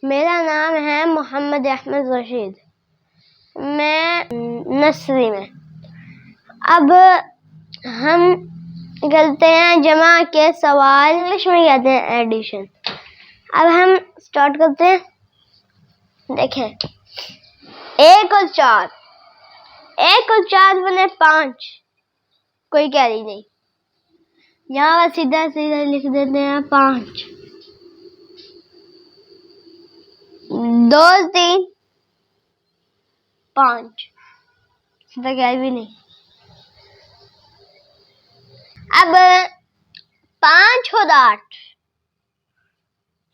मेरा नाम है मोहम्मद अहमद रशीद। मैं नर्सरी में। अब हम करते हैं जमा के सवाल, इंग्लिश में कहते हैं एडिशन। अब हम स्टार्ट करते हैं। देखें, 1 और 4, 1 और 4 बने 5, कोई कैरी नहीं। यहाँ सीधा सीधा लिख देते हैं 5, 2 3 5, सीधा कैरी भी नहीं। अब 5 और 8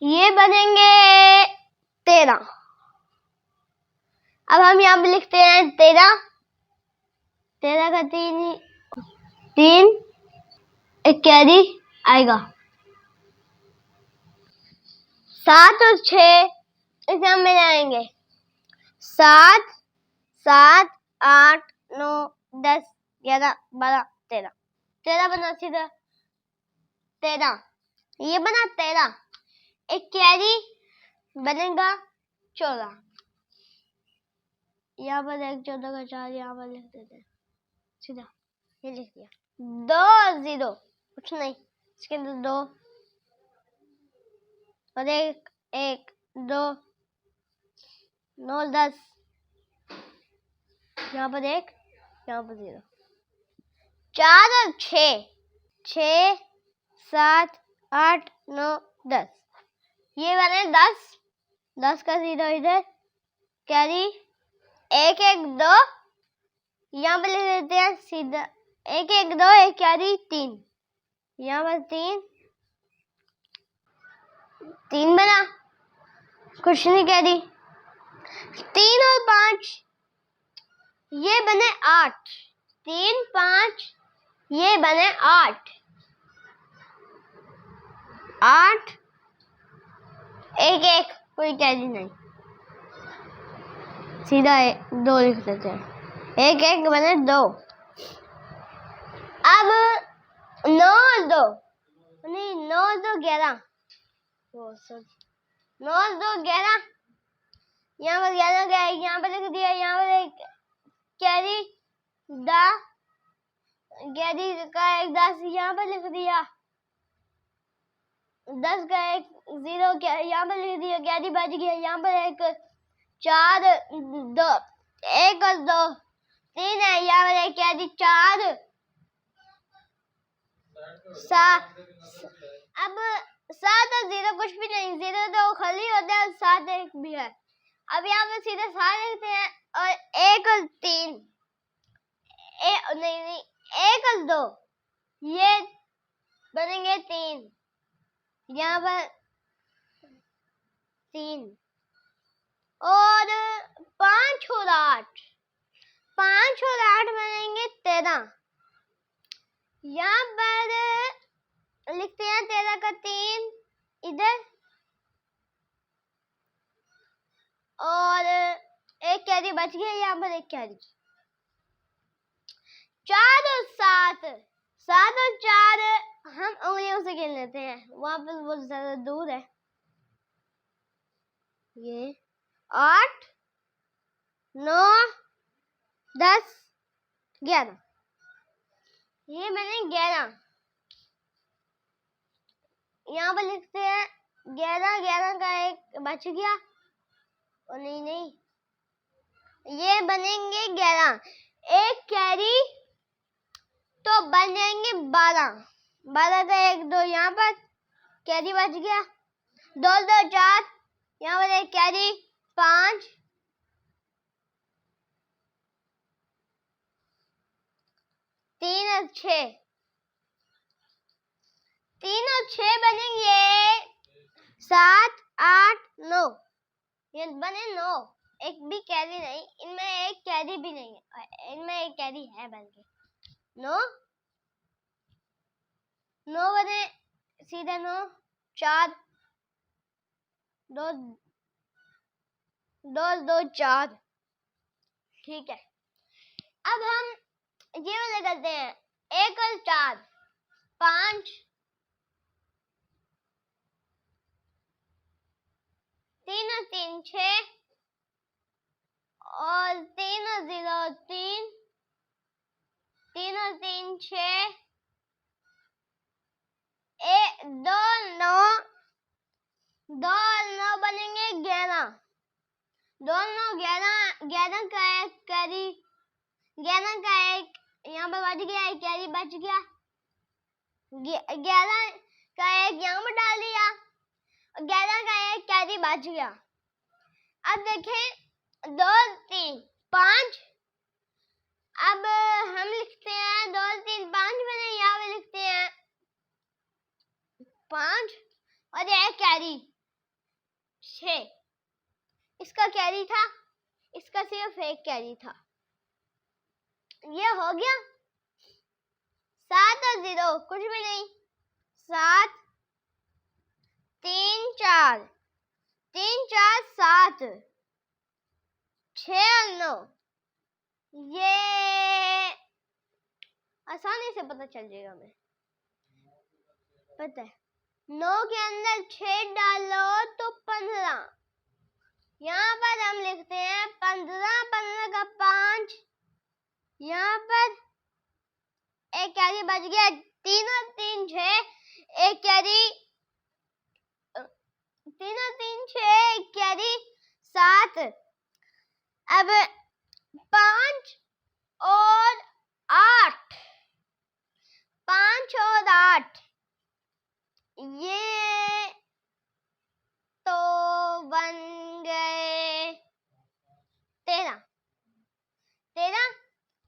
ये बनेंगे 13। अब हम यहाँ पे लिखते हैं 13 का 3 एक कैरी आएगा। 7 और 6 इसे हम मिलाएंगे। 7 7 8 9 10 11 12 13, 13 बना सीधा 13, ये बना 13, एक कैरी बनेगा 14। यहाँ पर एक 14 का 4 यहाँ पर लिख देते हैं सीधा, ये लिख दिया। 2 0 कुछ नहीं, इसके अंदर 2 और 1 1 2 9 10, यहाँ पर 1 यहाँ पर 0। 4 और 6 6 7 8 9 10 ये बने 10, 10 का 0 इधर, कैरी 1 1 2 यहाँ पर लिख देते हैं सीधा 1 1 2 एक कैरी 3, यहाँ पर 3 बना, कुछ नहीं कैरी। 3 और 5 ये बने 8, 3 5 ये बने 8 8 1 1 कोई कैरी नहीं, सीधा 2 लिख देते हैं। 1 1 बने 2। अब 9 और 2 नहीं, 9 और 2 11, 9 और 2 11, यहाँ पर 11 का एक यहाँ पर लिख दिया। यहाँ पर एक कैरी का एक 10 यहाँ पर लिख दिया। 10 का एक 0 यहाँ पर लिख दिया, कैरी बच गया। यहाँ पर एक 4 2 1 और 2 3 है, यहाँ पर एक कैरी 4 7। अब 7 और 0 कुछ भी नहीं, 0 तो खाली होता है, 7 1 भी है। अब यहाँ पे सीधे 7 लिखते हैं और 1 और 3 नहीं 1 और 2 ये बनेंगे 3, यहाँ पर 3 और 5 और 8 बनेंगे 13। यहाँ पर लिखते हैं 13 का 3 इधर और एक कैरी बच गया, यहाँ पर एक कैरी। 4 और 7 और 4 हम उंगलियों से गिन लेते हैं, वहां पर बहुत ज्यादा दूर है। ये 8 9 10 11 ये बने 11। यहाँ पर लिखते हैं 11 का एक बच गया और नहीं ये बनेंगे 11, एक कैरी तो बन जाएंगे 12 का 1 2 यहाँ पर कैरी बच गया। 2 2 4 यहाँ पर एक कैरी 5 3 और 6 बनेंगे 7 8 9 ये बने 9, एक भी कैरी नहीं, इनमें एक कैरी भी नहीं है, इनमें एक कैरी है बल्कि 9 बने सीधे 9 4 2 2 2 4 ठीक है। अब हम ये वाले करते हैं 1 और 4 5 3 और 3 6 और 3 और 0 3, 3 और 3 6, 2 9, 2 और 9 बनेंगे 11, 2 9 11, 11 का एक कैरी, 11 का एक यहाँ पर बच गया, एक कैरी बच गया, 11 का एक यहाँ पर डाल दिया, 11 का एक कैरी बच गया। अब देखें 2 3 5, अब हम लिखते हैं 2 3 5 बने, यहाँ पे लिखते हैं 5 और एक कैरी 6, इसका कैरी था, इसका सिर्फ एक कैरी था। ये हो गया। 7 और 0 कुछ भी नहीं, 7 3 4, 3 4 7, 6 और 9, ये आसानी से पता चल जाएगा हमें, पता है 9 के अंदर 6 डालो तो 15, यहाँ पर हम लिखते हैं 15, 15 का 5, यहाँ पर एक कैरी बच गया, 3 और 3 6, एक कैरी, 3 और 3 6, एक कैरी 7। अब 5 और 8, 5 और 8, ये तो बन गए 13, 13,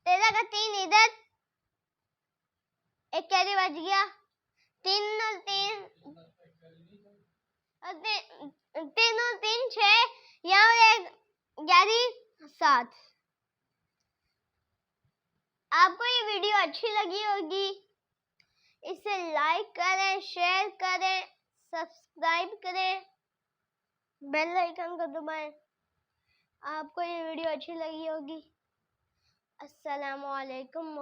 13 का 3 इधर, एक कैरी बच गया, 3 और 3 और 3 6, यहाँ एक कैरी 7। आपको ये वीडियो अच्छी लगी होगी, इसे लाइक करें, शेयर करें, सब्सक्राइब करें, बेल आइकन को दबाएं। आपको ये वीडियो अच्छी लगी होगी। अस्सलामु अलैकुम।